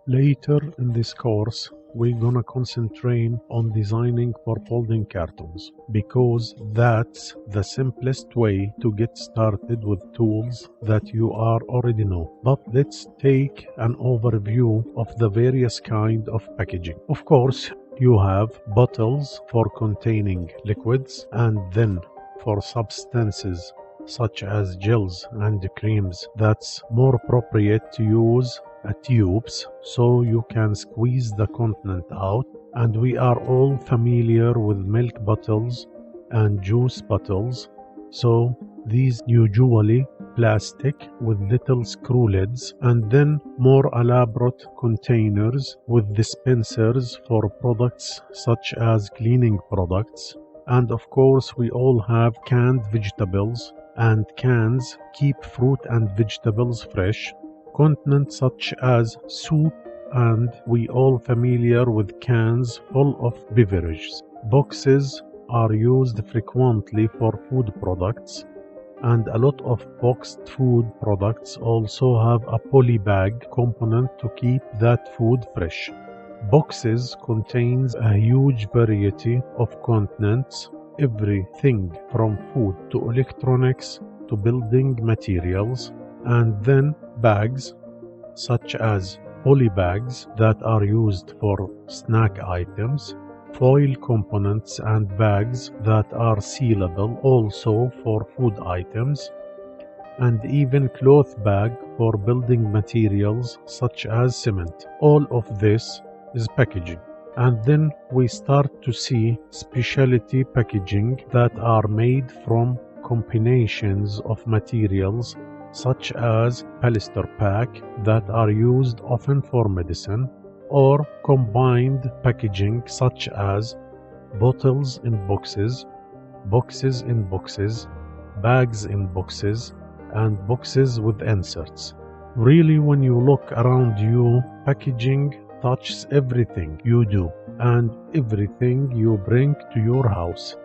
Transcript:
Later in this course, we're gonna concentrate on designing for folding cartons because that's the simplest way to get started with tools that you already know. But let's take an overview of the various kind of packaging. Of course, you have bottles for containing liquids, and then for substances such as gels and creams, that's more appropriate to use tubes so you can squeeze the content out. And we are all familiar with milk bottles and juice bottles, so these usually plastic with little screw lids, and then more elaborate containers with dispensers for products such as cleaning products. And of course we all have canned vegetables, and cans keep fruit and vegetables fresh. Content such as soup, and we all familiar with cans full of beverages. Boxes are used frequently for food products, and a lot of boxed food products also have a poly bag component to keep that food fresh. Boxes contains a huge variety of contents, everything from food to electronics to building materials. And then bags such as poly bags that are used for snack items, foil components, and bags that are sealable also for food items, and even cloth bag for building materials such as cement. All of this is packaging. And then we start to see specialty packaging that are made from combinations of materials such as polyester pack that are used often for medicine, or combined packaging such as bottles in boxes, boxes in boxes, bags in boxes, and boxes with inserts. Really, when you look around you, packaging touches everything you do and everything you bring to your house.